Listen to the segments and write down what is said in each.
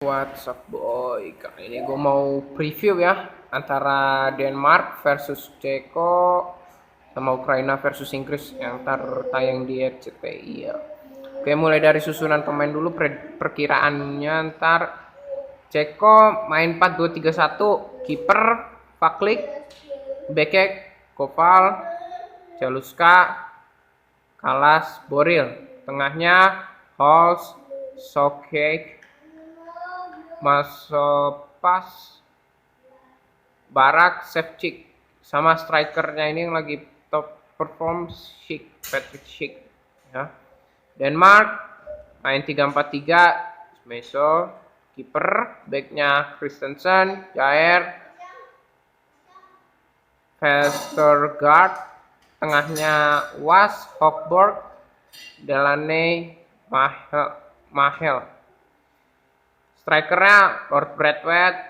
What's up boy, kali ini gue mau preview ya antara Denmark versus Ceko sama Ukraina versus Inggris yang tayang di RCTI ya. Oke, mulai dari susunan pemain dulu. Perkiraannya ntar Ceko main 4-2-3-1, kiper Faklik, Bekek, Koval, Jaluska, Kalas, Boril, tengahnya Halls, Sokek, Masopas, Barak, Shevchik, sama strikernya ini yang lagi top perform Patrick Schick ya. Denmark main 3-4-3, Meso, kiper, backnya Christensen, Jair, Vestergaard, tengahnya Was, Hofborg, Delaney, Mahel. Strikernya Lord Braithwaite,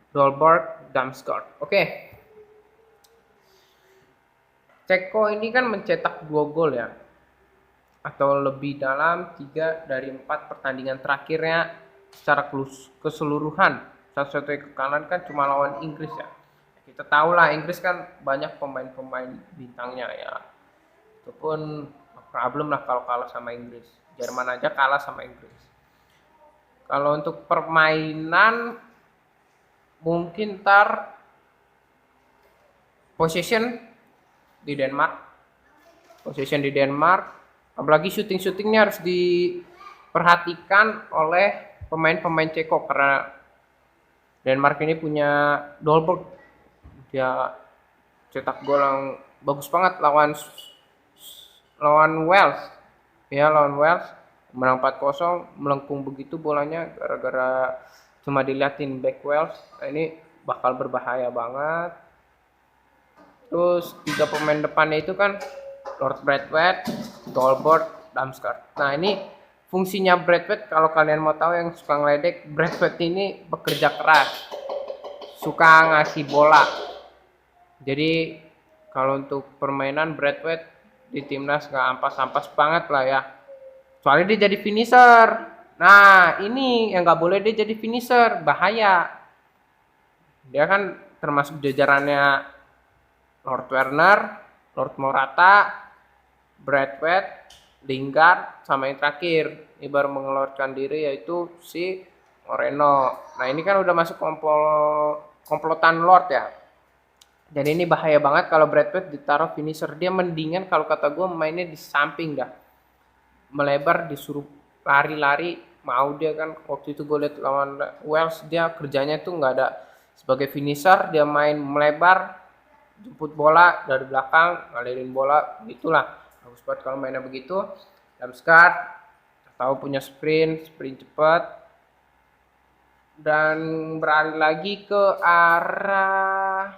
Dolberg, Damsgaard. Oke. Ceko ini kan mencetak 2 gol ya. Atau lebih dalam 3 dari 4 pertandingan terakhirnya secara keseluruhan. Satu-satunya kekalahan kan cuma lawan Inggris ya. Kita tahu lah Inggris kan banyak pemain-pemain bintangnya ya. Itu pun problem lah kalau kalah sama Inggris. Jerman aja kalah sama Inggris. Kalau untuk permainan mungkin ntar possession di Denmark, apalagi shootingnya harus diperhatikan oleh pemain-pemain Ceko karena Denmark ini punya Dolberg, dia cetak gol yang bagus banget lawan Wales ya, menang 4-0, melengkung begitu bolanya gara-gara cuma diliatin back Wales. Nah, ini bakal berbahaya banget. Terus 3 pemain depannya itu kan Lord Braithwaite, Dolberg, Damsgaard. Nah, ini fungsinya Braithwaite, kalau kalian mau tahu yang suka ngeledek, Braithwaite ini bekerja keras, suka ngasih bola. Jadi kalau untuk permainan Braithwaite di timnas nggak ampas-ampas banget lah ya. Soalnya dia jadi finisher. Nah, ini yang nggak boleh, dia jadi finisher, bahaya. Dia kan termasuk jajarannya Lord Werner, Lord Morata, Braithwaite, Lingard, sama yang terakhir ini baru mengeluarkan diri yaitu si Moreno. Nah, ini kan udah masuk komplotan Lord ya. Dan ini bahaya banget kalau Braithwaite ditaruh finisher. Dia mendingan kalau kata gue mainnya di samping dah, melebar, disuruh lari-lari. Mau dia kan waktu itu gue lihat lawan Wales, dia kerjanya tuh nggak ada sebagai finisher, dia main melebar, jemput bola dari belakang, ngalirin bola, gitulah. Bagus banget kalau mainnya begitu. Damsgaard tahu punya sprint cepat. Dan beralih lagi ke arah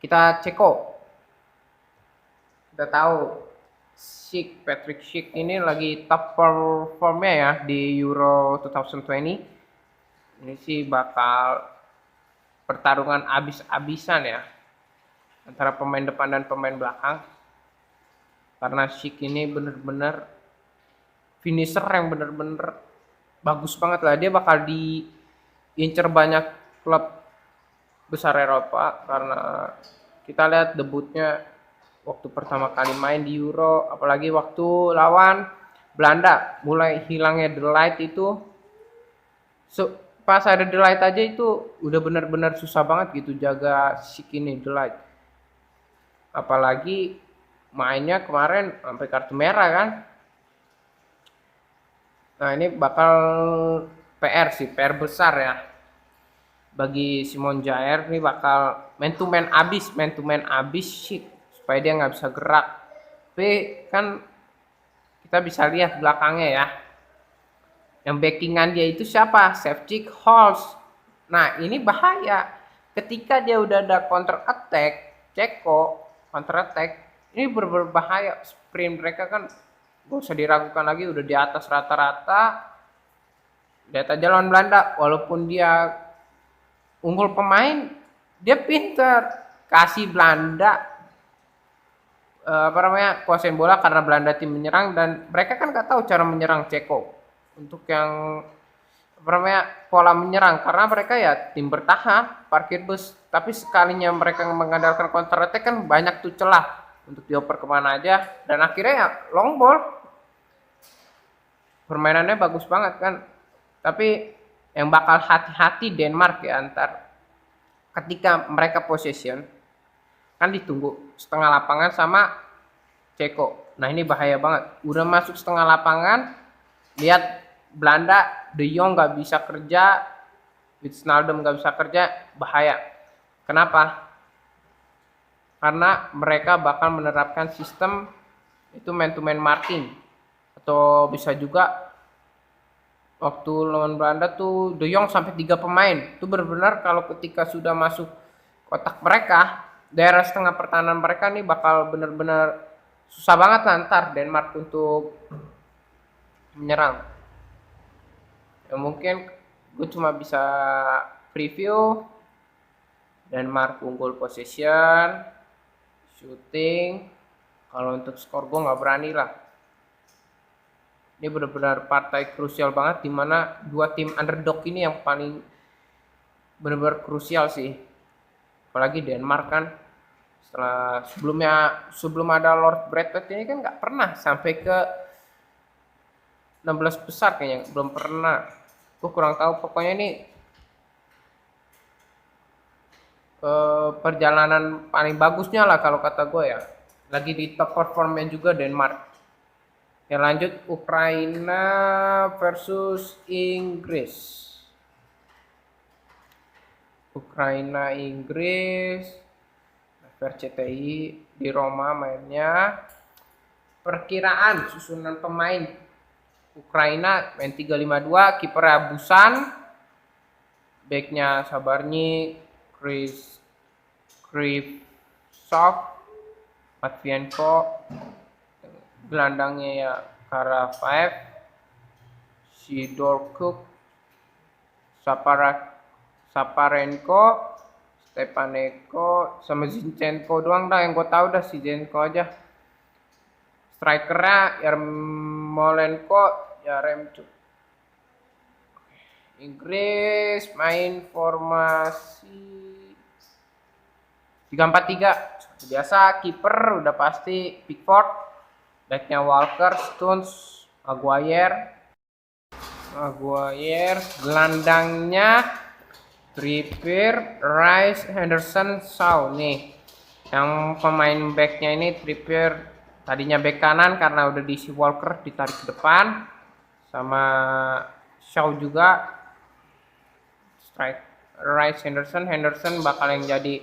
kita Ceko. Kita tahu Patrick Schick ini lagi top performnya ya di Euro 2020. Ini sih bakal pertarungan abis-abisan ya antara pemain depan dan pemain belakang. Karena Schick ini bener-bener finisher yang bener-bener bagus banget lah. Dia bakal diincer banyak klub besar Eropa karena kita lihat debutnya waktu pertama kali main di Euro, apalagi waktu lawan Belanda, mulai hilangnya The Light itu. Pas ada The Light aja itu udah benar-benar susah banget gitu jaga si kini The Light. Apalagi mainnya kemarin sampai kartu merah kan. Nah, ini bakal PR besar ya bagi Simon Jair. Ini bakal man to man abis shit supaya dia nggak bisa gerak. Tapi kan kita bisa lihat belakangnya ya, yang backingan dia itu siapa? Shevchik, Halls. Nah, ini bahaya ketika dia udah ada counter attack, Ceko counter attack ini berbahaya. Sprint mereka kan gak usah diragukan lagi, udah di atas rata-rata. Lihat aja lawan Belanda, walaupun dia unggul pemain, dia pinter kasih Belanda kuasain bola karena Belanda tim menyerang dan mereka kan nggak tahu cara menyerang Ceko. Untuk yang pola menyerang, karena mereka ya tim bertahan, parkir bus. Tapi sekalinya mereka mengandalkan counter attack kan banyak tuh celah untuk dioper kemana aja, dan akhirnya ya long ball. Permainannya bagus banget kan. Tapi yang bakal hati-hati Denmark ya, antar ketika mereka possession kan ditunggu setengah lapangan sama Ceko. Nah ini bahaya banget. Udah masuk setengah lapangan, lihat Belanda, De Jong nggak bisa kerja, Wijnaldum nggak bisa kerja, bahaya. Kenapa? Karena mereka bakal menerapkan sistem itu man to man marking, atau bisa juga waktu lawan Belanda tuh De Jong sampai 3 pemain. Itu benar-benar kalau ketika sudah masuk kotak mereka, daerah setengah pertahanan mereka nih bakal benar-benar susah banget lantar Denmark untuk menyerang. Ya mungkin gue cuma bisa preview Denmark unggul possession, shooting. Kalau untuk skor gue nggak berani lah. Ini benar-benar partai krusial banget, dimana dua tim underdog ini yang paling benar-benar krusial sih. Apalagi Denmark kan setelah sebelum ada Lord Braithwaite ini kan nggak pernah sampai ke 16 besar kayaknya, belum pernah. Gue kurang tahu, pokoknya ini perjalanan paling bagusnya lah kalau kata gue ya. Lagi di top performnya juga Denmark. Ya lanjut, Ukraina versus Inggris. Ukraina Inggris VRCTI di Roma mainnya. Perkiraan susunan pemain Ukraina main 3-5-2, kipernya Busan, backnya Sabarny, Krivtsov, Matvienko, gelandangnya ya Karavaev, Sidorchuk, Saparenko, Stepanenko, sama Zinchenko doang dah yang gue tahu, dah si Zinchenko aja. Strikernya Yarmolenko, Yaremchuk. Inggris main formasi 3-4-3. Biasa kiper udah pasti Pickford, backnya Walker, Stones, Maguire, gelandangnya Trippier, Rice, Henderson, Shaw nih. Yang pemain backnya ini Trippier tadinya back kanan karena udah diisi Walker, ditarik ke depan, sama Shaw juga. Strike Rice, Henderson bakal yang jadi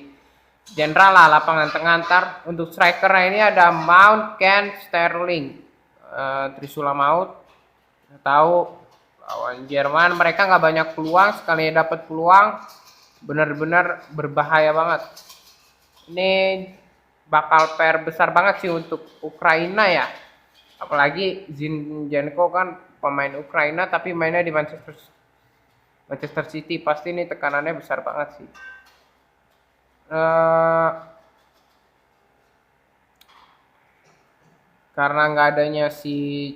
jenderal lah lapangan tengah antar. Untuk striker ini ada Mount, Ken, Sterling, Trisula Maut. Tahu lawan Jerman mereka nggak banyak peluang, sekali dapat peluang benar-benar berbahaya banget. Ini bakal PR besar banget sih untuk Ukraina ya. Apalagi Zinchenko kan pemain Ukraina tapi mainnya di Manchester City, pasti ini tekanannya besar banget sih. Karena nggak adanya si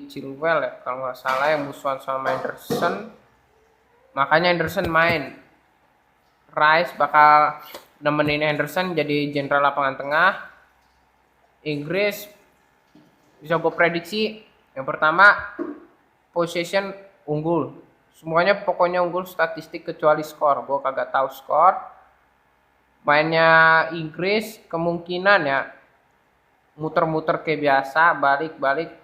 Chilwell ya kalau nggak salah yang musuhan sama Henderson, makanya Henderson main. Rice bakal nemenin Henderson jadi jenderal lapangan tengah. Inggris bisa gue prediksi yang pertama possession unggul, semuanya pokoknya unggul statistik kecuali skor. Gue kagak tahu skor. Mainnya Inggris kemungkinan ya muter-muter kayak biasa, balik-balik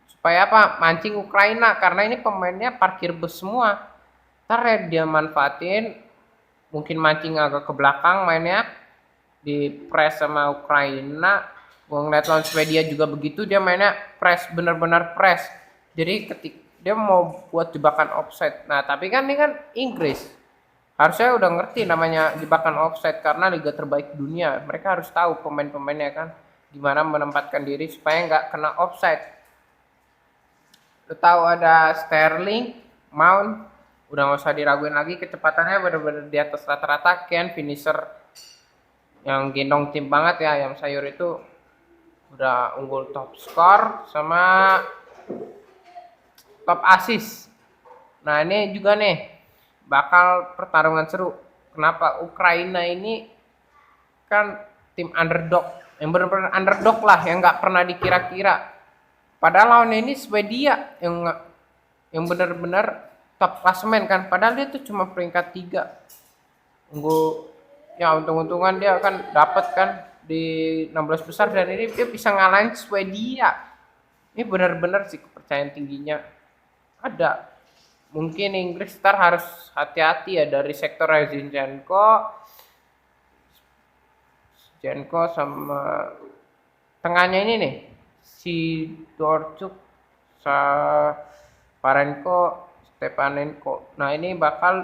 supaya apa? Mancing Ukraina, karena ini pemainnya parkir bus semua. Ntar ya dia manfaatin, mungkin mancing agak ke belakang mainnya, di press sama Ukraina. Gue ngeliat lawan Swedia juga begitu, dia mainnya press, bener-bener press. Jadi ketika dia mau buat jebakan offside. Nah tapi kan ini kan Inggris, harusnya udah ngerti namanya jebakan offside karena liga terbaik dunia. Mereka harus tahu pemain-pemainnya kan gimana menempatkan diri supaya nggak kena offside. Lo tahu ada Sterling, Mount, udah nggak usah diraguin lagi, kecepatannya benar-benar di atas rata-rata. Ken finisher yang gendong tim banget ya, yang sayur itu udah unggul top skor sama top assist. Nah ini juga nih bakal pertarungan seru. Kenapa? Ukraina ini kan tim underdog, yang benar-benar underdog lah, yang nggak pernah dikira-kira. Padahal lawannya ini Swedia yang benar-benar top klasemen kan. Padahal dia tuh cuma peringkat 3. Tunggu ya, untung-untungan dia kan dapat kan di 16 besar, dan ini dia bisa ngalahin Swedia. Ini benar-benar sih kepercayaan tingginya ada. Mungkin Inggris ntar harus hati-hati ya dari sektor Zinchenko sama tengahnya ini nih, si Dorchuk, Parenko, Stepanenko. Nah ini bakal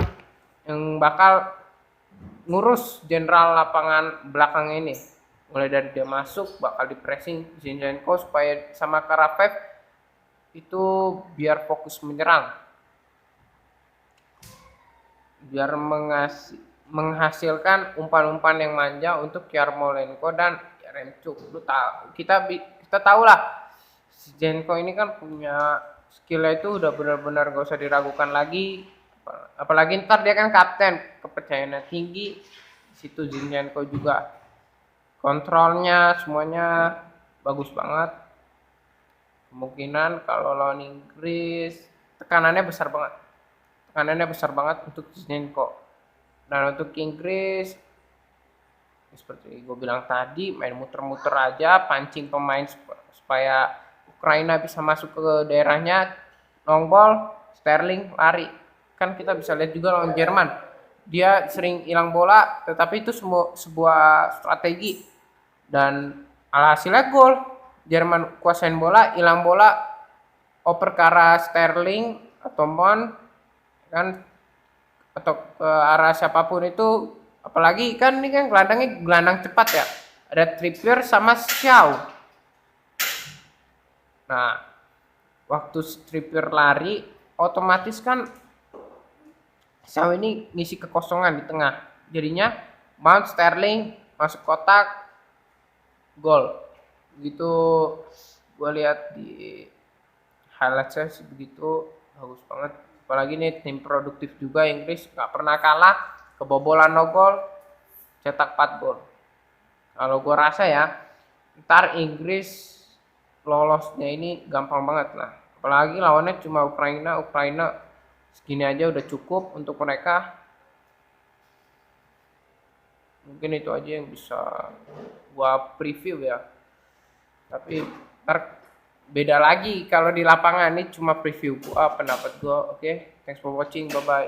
ngurus jenderal lapangan belakang ini. Mulai dari dia masuk bakal di pressing Zinchenko supaya sama Karapev itu biar fokus menyerang, biar menghasilkan umpan-umpan yang manja untuk Yarmolenko dan Yaremchuk. Kita tahu lah Zinchenko ini kan punya skillnya itu udah benar-benar gak usah diragukan lagi. Apalagi ntar dia kan kapten, kepercayaannya tinggi. Situ Zinchenko juga kontrolnya semuanya bagus banget. Kemungkinan kalau lawan Inggris tekanannya besar banget untuk Zinchenko. Dan untuk Inggris seperti gue bilang tadi, main muter-muter aja, pancing pemain supaya Ukraina bisa masuk ke daerahnya, long ball, Sterling lari. Kan kita bisa lihat juga lawan Jerman, dia sering hilang bola, tetapi itu sebuah strategi dan alhasilnya gol. Jerman kuasain bola, hilang bola, oper ke arah Sterling atau Mon kan, atau ke arah siapapun itu. Apalagi kan ini kan gelandang cepat ya, ada Trippier sama Shaw. Nah waktu Trippier lari otomatis kan Shaw ini ngisi kekosongan di tengah, jadinya Mount, Sterling masuk kotak, gol. Begitu gue lihat di highlight saya sih begitu, bagus banget. Apalagi nih tim produktif juga Inggris, gak pernah kalah, kebobolan no gol, cetak 4 gol. Kalau gue rasa ya, ntar Inggris lolosnya ini gampang banget lah. Apalagi lawannya cuma Ukraina segini aja udah cukup untuk mereka. Mungkin itu aja yang bisa gue preview ya. Tapi ntar beda lagi kalau di lapangan, ini cuma preview gua, pendapat gua. Oke, thanks for watching, bye bye.